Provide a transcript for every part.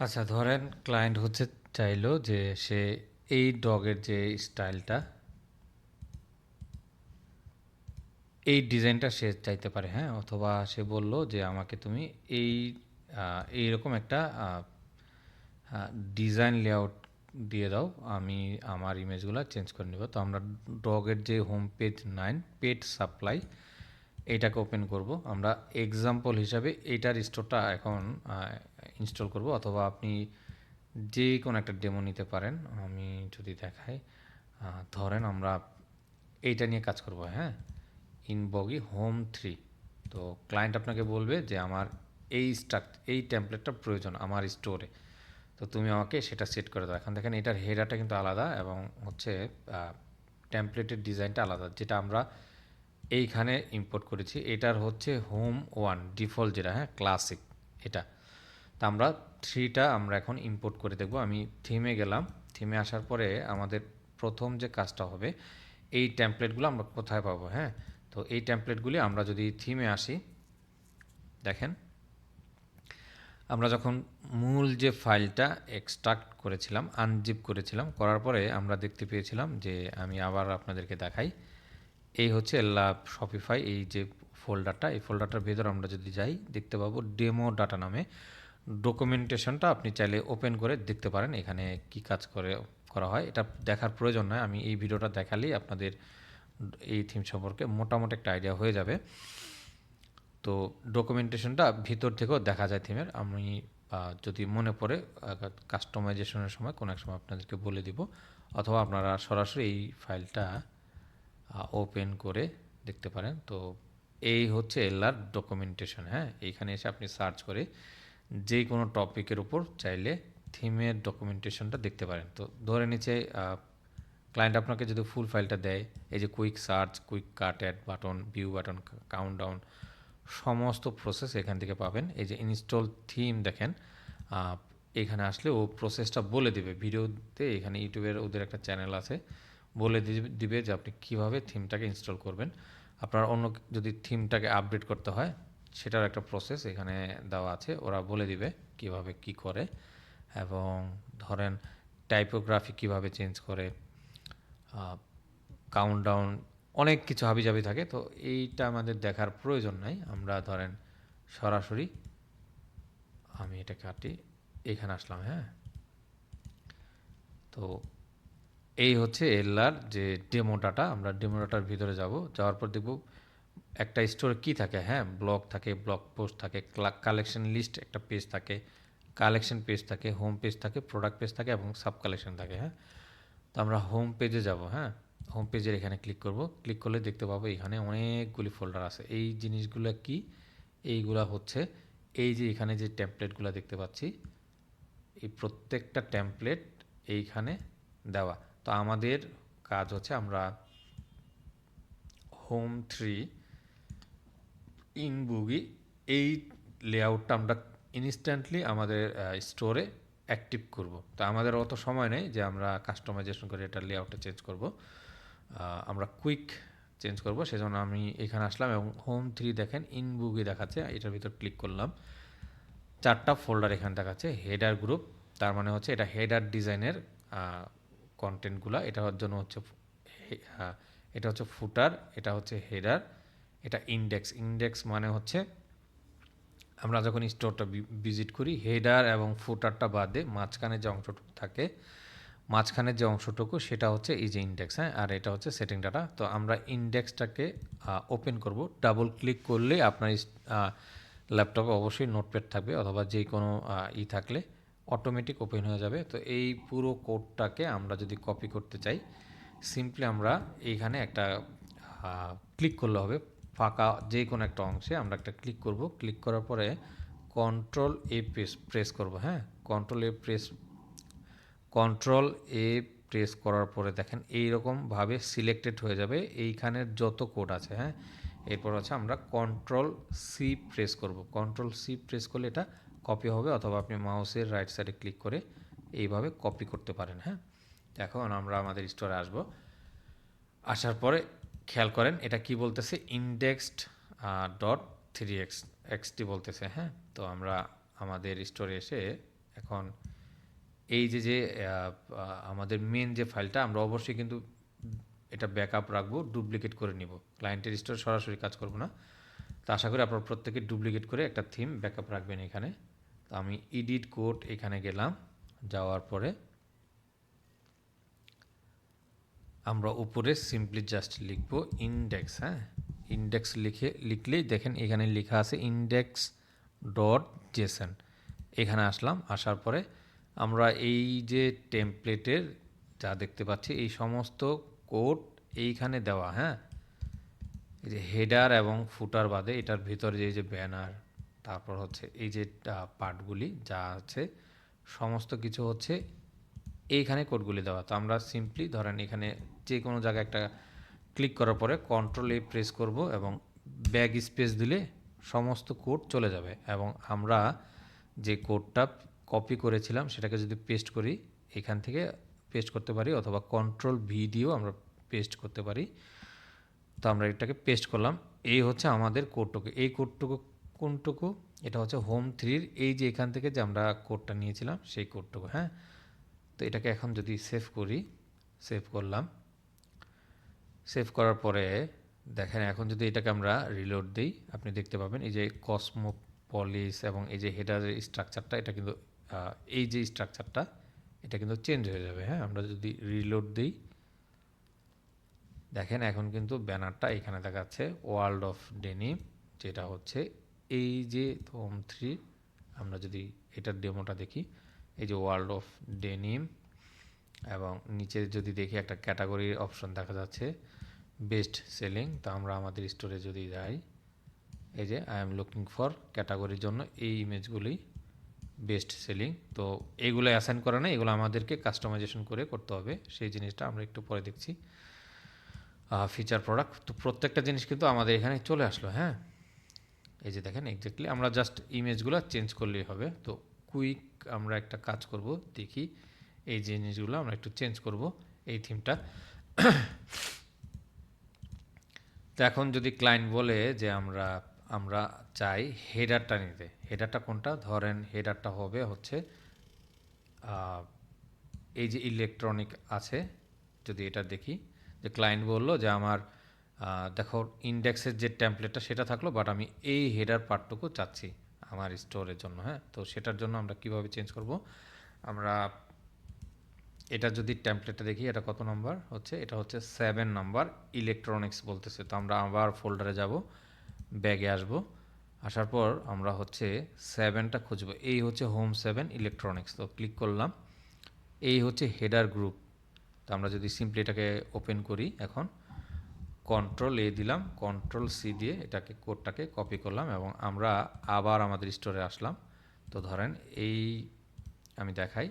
আচ্ছা, ধরেন ক্লায়েন্ট হচ্ছে চাইলো যে সে এই ডগের যে স্টাইলটা, এই ডিজাইনটা সে চাইতে পারে, হ্যাঁ? অথবা সে বলল যে আমাকে তুমি এই এইরকম একটা ডিজাইন লেআউট দিয়ে দাও, আমি আমার ইমেজগুলো চেঞ্জ করে নেব। তো আমরা ডগের যে হোম পেজ 9 পেট সাপ্লাই এইটাকে ওপেন করব। আমরা এক্সাম্পল হিসাবে এইটার স্টোরটা এখন ইনস্টল করব, অথবা আপনি যে কোনো একটা ডেমো নিতে পারেন। আমি যদি দেখাই, ধরেন আমরা এইটা নিয়ে কাজ করব, হ্যাঁ? ইনবগি হোম 3। তো ক্লায়েন্ট আপনাকে বলবে যে আমার এই টেমপ্লেটটা প্রয়োজন আমার স্টোরে। তো তুমি আমাকে সেটা সেট করে দাও। এখন দেখেন এটার হেডারটা কিন্তু আলাদা এবং হচ্ছে টেমপ্লেটের ডিজাইনটা আলাদা, যেটা আমরা এইখানে ইম্পোর্ট করেছি। এটার হচ্ছে হোম 1 ডিফল্ট যেটা, হ্যাঁ, ক্লাসিক এটা। তা আমরা 3টা আমরা এখন ইম্পোর্ট করে দেখব। আমি থিমে গেলাম। থিমে আসার পরে আমাদের প্রথম যে কাজটা হবে, এই টেমপ্লেটগুলো আমরা কোথায় পাবো, হ্যাঁ? তো এই টেমপ্লেটগুলি আমরা যদি থিমে আসি, দেখেন আমরা যখন মূল যে ফাইলটা এক্সট্রাক্ট করেছিলাম, আনজিপ করেছিলাম, করার পরে আমরা দেখতে পেয়েছিলাম যে, আমি আবার আপনাদেরকে দেখাই, এই হচ্ছে শপিফাই এই যে ফোল্ডারটা, এই ফোল্ডারটার ভেতর আমরা যদি যাই দেখতে পাবো ডেমো ডাটা নামে ডকুমেন্টেশনটা। আপনি চাইলে ওপেন করে দেখতে পারেন এখানে কি কাজ করা হয়। এটা দেখার প্রয়োজন নয়, আমি এই ভিডিওটা দেখালেই আপনাদের এই থিম সম্পর্কে মোটামুটি একটা আইডিয়া হয়ে যাবে। তো ডকুমেন্টেশনটা ভিতর থেকেও দেখা যায় থিমের। আমি যদি মনে পড়ে কাস্টমাইজেশনের সময় কোনো এক সময় আপনাদেরকে বলে দিব, অথবা আপনারা সরাসরি এই ফাইলটা ওপেন করে দেখতে পারেন। তো এই হচ্ছে এলআর ডকুমেন্টেশন, হ্যাঁ? এইখানে এসে আপনি সার্চ করে যে কোনো টপিকের উপর চাইলে থিমের ডকুমেন্টেশনটা দেখতে পারেন। তো ধরে নিচ্ছে ক্লায়েন্ট আপনাকে যদি ফুল ফাইলটা দেয়, এই যে quick search, quick cut, add button, view button, countdown, সমস্ত প্রসেস এখান থেকে পাবেন। এই যে ইনস্টল থিম দেখেন, এখানে আসলে ও প্রসেসটা বলে দিবে ভিডিওতে। এখানে ইউটিউবের ওদের একটা চ্যানেল আছে, বলে দিবে যে আপনি কীভাবে থিমটাকে ইনস্টল করবেন। আপনার অন্য যদি থিমটাকে আপডেট করতে হয়, সেটার একটা প্রসেস এখানে দেওয়া আছে, ওরা বলে দিবে কিভাবে কি করে। এবং ধরেন টাইপোগ্রাফি কিভাবে চেঞ্জ করে, কাউন্টডাউন, অনেক কিছু হাবিজাবি থাকে। তো এইটা আমাদের দেখার প্রয়োজন নাই। আমরা ধরেন সরাসরি, আমি এটা কাটি, এখানে আসলাম, হ্যাঁ? তো এই হচ্ছে এলআর যে ডেমো ডাটা। আমরা ডেমো ডাটার ভিতরে যাব, যাওয়ার পর দেখব একটা স্টোরে কী থাকে, হ্যাঁ? ব্লগ থাকে, ব্লগ পোস্ট থাকে, কালেকশন লিস্ট একটা পেজ থাকে, কালেকশন পেজ থাকে, হোম পেজ থাকে, প্রোডাক্ট পেজ থাকে এবং সাব কালেকশন থাকে, হ্যাঁ? তো আমরা হোম পেজে যাব, হ্যাঁ? হোম পেজের এখানে ক্লিক করব। ক্লিক করলে দেখতে পাবো এখানে অনেকগুলি ফোল্ডার আছে। এই জিনিসগুলো কি? এইগুলা হচ্ছে এই যে এখানে যে টেমপ্লেটগুলো দেখতে পাচ্ছি, এই প্রত্যেকটা টেমপ্লেট এইখানে দেওয়া। তো আমাদের কাজ হচ্ছে আমরা হোম 3 ইনবুগি এই লেআউটটা আমরা ইনস্ট্যান্টলি আমাদের স্টোরে অ্যাক্টিভ করব। তো আমাদের অত সময় নেই যে আমরা কাস্টমাইজেশন করে এটা লেআউটটা চেঞ্জ করব। আমরা কুইক চেঞ্জ করব, সেজন্য আমি এখানে আসলাম এবং হোম 3 দেখেন ইনবুগি দেখাচ্ছে, এটার ভিতর ক্লিক করলাম। 4টা ফোল্ডার এখানে দেখাচ্ছে, হেডার গ্রুপ, তার মানে হচ্ছে এটা হেডার ডিজাইনের কন্টেন্টগুলো। এটার জন্য হচ্ছে এটা হচ্ছে ফুটার, এটা হচ্ছে হেডার, এটা ইন্ডেক্স। ইন্ডেক্স মানে হচ্ছে আমরা যখন স্টোরটা ভিজিট করি, হেডার এবং ফুটারটা বাদে মাঝখানে যে অংশটুকু থাকে, মাঝখানের যে অংশটুকু সেটা হচ্ছে এই যে ইন্ডেক্স, হ্যাঁ? আর এটা হচ্ছে সেটিং ডাটা। তো আমরা ইন্ডেক্সটাকে ওপেন করব। ডাবল ক্লিক করলে আপনার ল্যাপটপে অবশ্যই নোটপ্যাড থাকবে, অথবা যে কোনো থাকলে অটোমেটিক ওপেন হয়ে যাবে। তো এই পুরো কোডটাকে আমরা যদি কপি করতে চাই, সিম্পলি আমরা এইখানে একটা ক্লিক করলে হবে। ফাঁকা যে কোনো একটা অংশে আমরা একটা ক্লিক করব। ক্লিক করার পরে কন্ট্রোল এ প্রেস করব, হ্যাঁ? কন্ট্রোল এ প্রেস করার পরে দেখেন এইরকমভাবে সিলেক্টেড হয়ে যাবে এইখানের যত কোড আছে, হ্যাঁ? এরপর হচ্ছে আমরা কন্ট্রোল সি প্রেস করব। কন্ট্রোল সি প্রেস করলে এটা কপি হবে, অথবা আপনি মাউসের রাইট সাইডে ক্লিক করে এইভাবে কপি করতে পারেন, হ্যাঁ? এখন আমরা আমাদের স্টোরে আসব। আসার পরে খেয়াল করেন এটা কি বলতেছে, ইন্ডেক্সড ডট 3 এক্সটি বলতেছে, হ্যাঁ? তো আমরা আমাদের স্টোরে এসে এখন এই যে আমাদের মেন যে ফাইলটা আমরা অবশ্যই কিন্তু এটা ব্যাকআপ রাখবো, ডুপ্লিকেট করে নিব, ক্লায়েন্টের স্টোরে সরাসরি কাজ করব না। তো আশা করি আপনারা প্রত্যেকে ডুপ্লিকেট করে একটা থিম ব্যাকআপ রাখবেন এখানে। তো আমি এডিট কোড এখানে গেলাম, যাওয়ার পরে আমরা উপরে সিম্পলি জাস্ট লিখবো ইন্ডেক্স। হ্যাঁ, ইন্ডেক্স লিখলেই দেখেন এখানে লেখা আছে index ডট জেসন। এখানে আসলাম, আসার পরে আমরা এই যে টেমপ্লেটের যা দেখতে পাচ্ছি এই সমস্ত কোড এইখানে দেওয়া। হ্যাঁ, এই যে হেডার এবং ফুটার বাদে এটার ভিতরে যে এই যে ব্যানার, তারপর হচ্ছে এই যে পার্টগুলি যা আছে সমস্ত কিছু হচ্ছে এইখানে কোডগুলি দেওয়া। তো আমরা সিম্পলি ধরেন এখানে যে কোনো জায়গায় একটা ক্লিক করার পরে কন্ট্রোল এ প্রেস করব এবং ব্যাক স্পেস দিলে সমস্ত কোড চলে যাবে। এবং আমরা যে কোডটা কপি করেছিলাম সেটাকে যদি পেস্ট করি, এখান থেকে পেস্ট করতে পারি, অথবা কন্ট্রোল ভি দিয়েও আমরা পেস্ট করতে পারি। তো আমরা এটাকে পেস্ট করলাম। এই হচ্ছে আমাদের কোডটুকু। এই কোডটুকু কোনটুকু? এটা হচ্ছে হোম 3-র এই যে এখান থেকে যে আমরা কোডটা নিয়েছিলাম সেই কোডটুকু। হ্যাঁ, তো এটাকে এখন যদি সেভ করি, সেভ করলাম, সেভ করার পরে দেখেন এখন যদি এটাকে আমরা রিলোড দিই, আপনি দেখতে পাবেন এই যে কসমোপলিস এবং এই যে হেডারের স্ট্রাকচারটা, এটা কিন্তু এই যে স্ট্রাকচারটা এটা কিন্তু চেঞ্জ হয়ে যাবে। হ্যাঁ, আমরা যদি রিলোড দিই দেখেন এখন কিন্তু ব্যানারটা এখানে দেখাচ্ছে ওয়ার্ল্ড অফ ডেনিম, যেটা হচ্ছে এই যে হোম 3। আমরা যদি এটার ডেমোটা দেখি, এই যে ওয়ার্ল্ড অফ ডেনিম, এবং নিচে যদি দেখি একটা ক্যাটাগরির অপশন দেখা যাচ্ছে বেস্ট সেলিং। তো আমরা আমাদের স্টোরে যদি যাই, এই যে আই এম লুকিং ফর ক্যাটাগরির জন্য এই ইমেজগুলি বেস্ট সেলিং। তো এইগুলো অ্যাসাইন করা না, এগুলো আমাদেরকে কাস্টমাইজেশন করে করতে হবে, সেই জিনিসটা আমরা একটু পরে দেখছি। ফিচার প্রোডাক্ট, তো প্রত্যেকটা জিনিস কিন্তু আমাদের এখানে চলে আসলো। হ্যাঁ, এই যে দেখেন এক্স্যাক্টলি আমরা জাস্ট ইমেজগুলো চেঞ্জ করলেই হবে। তো কুইক আমরা একটা কাজ করব, দেখি এই জিনিসগুলো আমরা একটু চেঞ্জ করব এই থিমটা। তো এখন যদি ক্লায়েন্ট বলে যে আমরা আমরা চাই হেডারটা নিতে, হেডারটা কোনটা? ধরেন হেডারটা হবে হচ্ছে এই যে ইলেকট্রনিক আছে, যদি এটা দেখি যে ক্লায়েন্ট বললো যে আমার দেখো ইন্ডেক্সের যে টেমপ্লেটটা সেটা থাকলো, বাট আমি এই হেডার পার্টটুকু চাচ্ছি আমার স্টোরের জন্য। হ্যাঁ, তো সেটার জন্য আমরা কিভাবে চেঞ্জ করব? আমরা এটা যদি টেমপ্লেটটা দেখি, এটা কত নাম্বার হচ্ছে? এটা হচ্ছে 7 নাম্বার, ইলেকট্রনিক্স বলতেছে। তো আমরা আবার ফোল্ডারে যাব, ব্যাগে আসব, আসার পর আমরা হচ্ছে 7টা খুঁজবো। এই হচ্ছে হোম 7 ইলেকট্রনিক্স। তো ক্লিক করলাম, এই হচ্ছে হেডার গ্রুপ। তো আমরা যদি সিম্পলি এটাকে ওপেন করি, এখন কন্ট্রোল এ দিলাম, কন্ট্রোল সি দিয়ে এটাকে কোডটাকে কপি করলাম এবং আমরা আবার আমাদের স্টোরে আসলাম। তো ধরেন এই আমি দেখাই,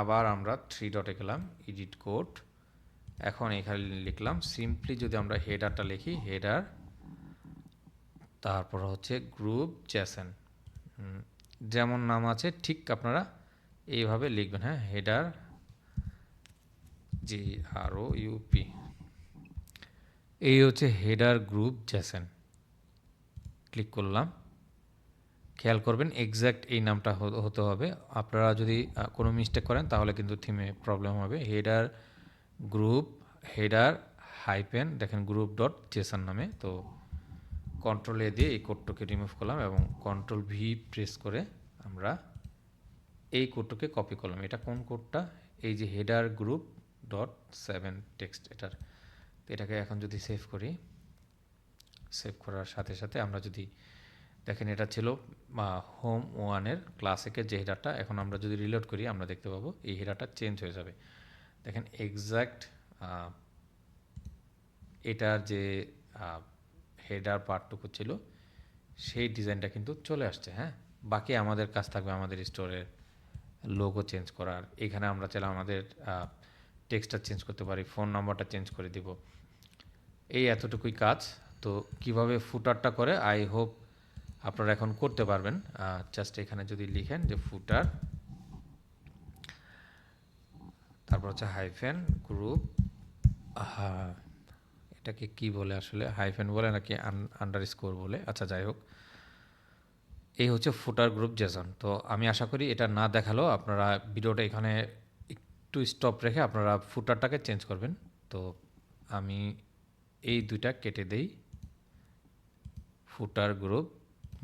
আবার আমরা 3 ডটে গেলাম, এডিট কোড, এখন এখানে লিখলাম সিম্পলি যদি আমরা হেডারটা লিখি, হেডার, তারপর হচ্ছে গ্রুপ জেসন, যেমন নাম আছে ঠিক আপনারা এইভাবে লিখবেন। হ্যাঁ, হেডার GROUP, এই হচ্ছে হেডার গ্রুপ জেসন। ক্লিক করলাম, খেয়াল করবেন এক্স্যাক্ট এই নামটা হতে হবে। আপনারা যদি কোনো মিস্টেক করেন তাহলে কিন্তু থিমে প্রবলেম হবে। হেডার গ্রুপ, হেডার হাইপেন দেখেন গ্রুপ ডট জেসন নামে। তো কন্ট্রোল এ দিয়ে এই কোডটাকে রিমুভ করলাম এবং কন্ট্রোল ভি প্রেস করে আমরা এই কোডটাকে কপি করলাম। এটা কোন কোডটা? এই যে হেডার গ্রুপ ডট 7 টেক্সট এটার। তো এটাকে এখন যদি সেভ করি, সেভ করার সাথে সাথে আমরা যদি দেখেন এটা ছিল হোম 1-এর ক্লাসিকের যে হেডারটা, এখন আমরা যদি রিলোড করি আমরা দেখতে পাবো এই হেডারটা চেঞ্জ হয়ে যাবে। দেখেন এক্স্যাক্ট এটার যে হেডার পার্টটুকু ছিল সেই ডিজাইনটা কিন্তু চলে আসছে। হ্যাঁ, বাকি আমাদের কাজ থাকবে আমাদের স্টোরের লোগো চেঞ্জ করার। এখানে আমরা চাইলে আমাদের টেক্সটটা চেঞ্জ করতে পারি, ফোন নাম্বারটা চেঞ্জ করে দিব, এই এতটুকুই কাজ। তো কিভাবে ফুটারটা করে আই হোপ আপনারা এখন করতে পারবেন। জাস্ট এখানে যদি লিখেন যে ফুটার, তারপর হচ্ছে হাইফেন গ্রুপ, এটাকে কি বলে আসলে, হাইফেন বলে নাকি আন্ডারস্কোর বলে, আচ্ছা যাই হোক, এই হচ্ছে ফুটার গ্রুপ জেসন। তো আমি আশা করি এটা না দেখালেও আপনারা ভিডিওটা এখানে একটু স্টপ রেখে আপনারা ফুটারটাকে চেঞ্জ করবেন। তো আমি এই দুইটা কেটে দেই, ফুটার গ্রুপ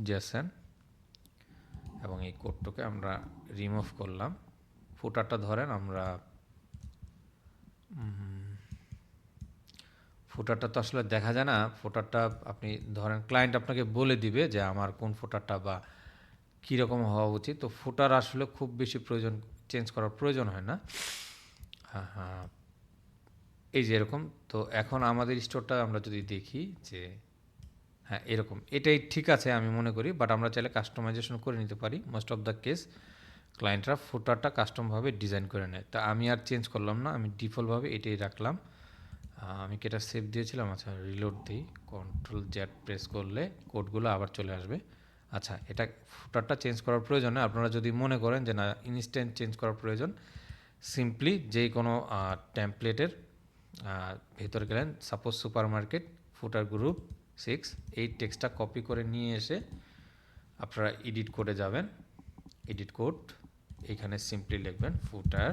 জেসন, এবং এই কোডটাকে আমরা রিমুভ করলাম। ফুটারটা ধরেন আমরা ফুটারটা তো আসলে দেখা যায় না, ফুটারটা আপনি ধরেন ক্লায়েন্ট আপনাকে বলে দিবে যে আমার কোন ফুটারটা বা কীরকম হওয়া উচিত। তো ফুটার আসলে খুব বেশি প্রয়োজন, চেঞ্জ করার প্রয়োজন হয় না। হ্যাঁ হ্যাঁ, এই যে এরকম। তো এখন আমাদের স্টোরটা আমরা যদি দেখি যে হ্যাঁ এরকম, এটাই ঠিক আছে আমি মনে করি, বাট আমরা চাইলে কাস্টমাইজেশন করে নিতে পারি। মোস্ট অফ দ্য কেস ক্লায়েন্টরা ফুটারটা কাস্টমভাবে ডিজাইন করে নেয়। তা আমি আর চেঞ্জ করলাম না, আমি ডিফল্টভাবে এটাই রাখলাম। আমি কি এটা সেভ দিয়েছিলাম? আচ্ছা রিলোড দিই, কন্ট্রোল জেড প্রেস করলে কোডগুলো আবার চলে আসবে। আচ্ছা, এটা ফুটারটা চেঞ্জ করার প্রয়োজন নেই। আপনারা যদি মনে করেন যে না ইনস্ট্যান্ট চেঞ্জ করার প্রয়োজন, সিম্পলি যে কোনো টেমপ্লেটের ভেতরে গেলেন, সাপোজ সুপার মার্কেট ফুটার গ্রুপ 6, এই টেক্সটটা কপি করে নিয়ে এসে আপনারা এডিট কোডে যাবেন। এডিট কোড, এইখানে সিম্পলি লিখবেন ফুটার,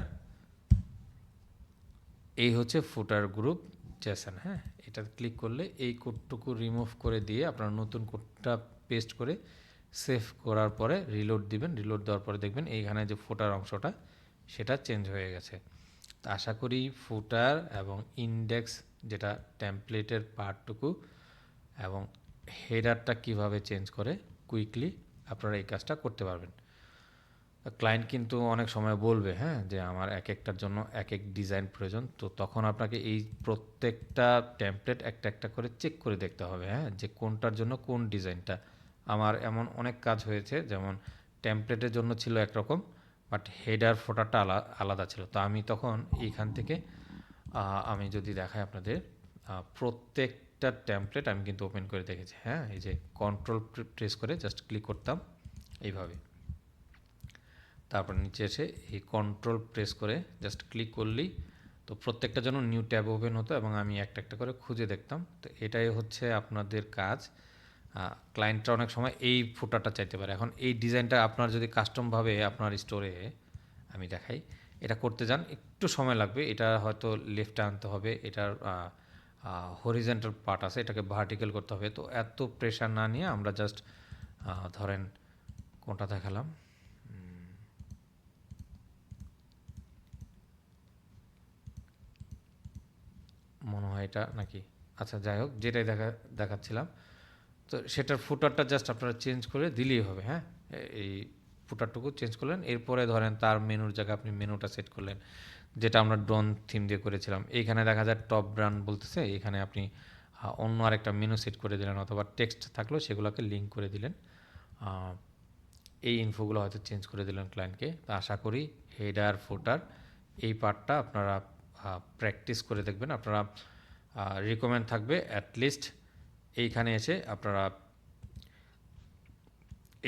এই হচ্ছে ফুটার গ্রুপ জেসন। হ্যাঁ, এটা ক্লিক করলে এই কোডটুকু রিমুভ করে দিয়ে আপনারা নতুন কোডটা পেস্ট করে সেভ করার পরে রিলোড দিবেন। রিলোড দেওয়ার পরে দেখবেন এইখানে যে ফুটার অংশটা সেটা চেঞ্জ হয়ে গেছে। তো আশা করি ফুটার এবং ইন্ডেক্স যেটা টেমপ্লেটের পার্টটুকু এবং হেডারটা কিভাবে চেঞ্জ করে কুইকলি আপনারা এই কাজটা করতে পারবেন। ক্লায়েন্ট কিন্তু অনেক সময় বলবে হ্যাঁ যে আমার এক একটার জন্য এক এক ডিজাইন প্রয়োজন। তো তখন আপনাকে এই প্রত্যেকটা টেমপ্লেট একটা একটা করে চেক করে দেখতে হবে, হ্যাঁ যে কোনটার জন্য কোন ডিজাইনটা। আমার এমন অনেক কাজ হয়েছে, যেমন টেমপ্লেটের জন্য ছিল একরকম, বাট হেডার ফোটারটা আলাদা ছিল। তো আমি তখন এইখান থেকে আমি যদি দেখাই আপনাদের প্রত্যেকটা টেমপ্লেট আমি কিন্তু ওপেন করে দেখেছি। হ্যাঁ, এই যে কন্ট্রোল প্রেস করে জাস্ট ক্লিক করতাম এইভাবে, তারপর নিচে এসে এই কন্ট্রোল প্রেস করে জাস্ট ক্লিক করলেই তো প্রত্যেকটা যেন নিউ ট্যাব ওপেন হতো এবং আমি একটা একটা করে খুঁজে দেখতাম। তো এটাই হচ্ছে আপনাদের কাজ। ক্লায়েন্টরা অনেক সময় এই ফুটারটা চাইতে পারে। এখন এই ডিজাইনটা আপনার যদি কাস্টমভাবে আপনার স্টোরে আমি দেখাই, এটা করতে যান একটু সময় লাগবে। এটা হয়তো লেফটে আনতে হবে, এটার হরিজেন্টাল পার্ট আছে, এটাকে ভার্টিক্যাল করতে হবে। তো এত প্রেশার না নিয়ে আমরা জাস্ট ধরেন কোনটা দেখালাম, মনে হয় এটা নাকি, আচ্ছা যাই হোক যেটাই দেখাচ্ছিলাম, তো সেটার ফুটারটা জাস্ট আপনারা চেঞ্জ করে দিলেই হবে। হ্যাঁ, এই ফুটারটুকু চেঞ্জ করলেন, এরপরে ধরেন তার মেনুর জায়গায় আপনি মেনুটা সেট করলেন, যেটা আমরা ড্রোন থিম দিয়ে করেছিলাম। এইখানে দেখা যায় টপ ব্রান্ড বলতেছে, এখানে আপনি অন্য আরেকটা মেনু সেট করে দিলেন, অথবা টেক্সট থাকলেও সেগুলোকে লিঙ্ক করে দিলেন। এই ইনফোগুলো হয়তো চেঞ্জ করে দিলেন ক্লায়েন্টকে। তা আশা করি হেডার ফুটার এই পার্টটা আপনারা প্র্যাকটিস করে দেখবেন। আপনারা রিকমেন্ড থাকবে অ্যাটলিস্ট এইখানে এসে আপনারা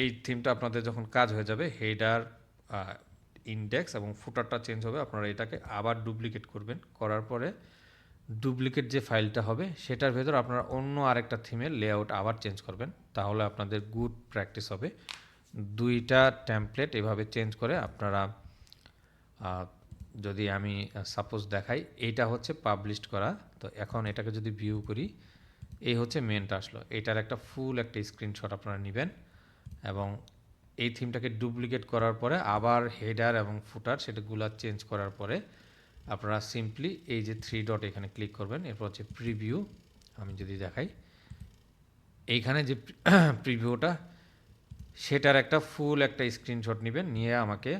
এই থিমটা আপনাদের যখন কাজ হয়ে যাবে, হেডার ইন্ডেক্স এবং ফুটারটা চেঞ্জ হবে, আপনারা এটাকে আবার ডুপ্লিকেট করবেন। করার পরে ডুপ্লিকেট যে ফাইলটা হবে সেটার ভেতর আপনারা অন্য আরেকটা থিমের লেআউট আবার চেঞ্জ করবেন। তাহলে আপনাদের গুড প্র্যাকটিস হবে। দুইটা টেমপ্লেট এভাবে চেঞ্জ করে আপনারা যদি আমি সাপোজ দেখাই, এইটা হচ্ছে পাবলিশড করা। তো এখন এটাকে যদি ভিউ করি, এই হচ্ছে মেনটা আসলো। এটার একটা ফুল একটা স্ক্রিনশট আপনারা নেবেন এবং এই থিমটাকে ডুপ্লিকেট করার পরে আবার হেডার এবং ফুটার সেটাগুলো চেঞ্জ করার পরে আপনারা সিম্পলি এই যে 3 ডট এখানে ক্লিক করবেন। এরপর হচ্ছে প্রিভিউ, আমি যদি দেখাই এইখানে যে প্রিভিউটা সেটার একটা ফুল একটা স্ক্রিনশট নেবেন, নিয়ে আমাকে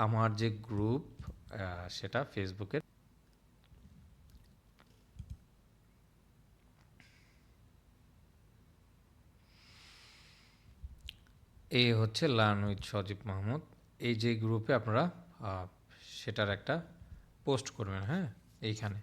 আমার যে গ্রুপ সেটা ফেসবুকের, এই হচ্ছে লার্ন উইথ সজীব মাহমুদ, এই যে গ্রুপে আপনারা সেটার একটা পোস্ট করবেন। হ্যাঁ, এইখানে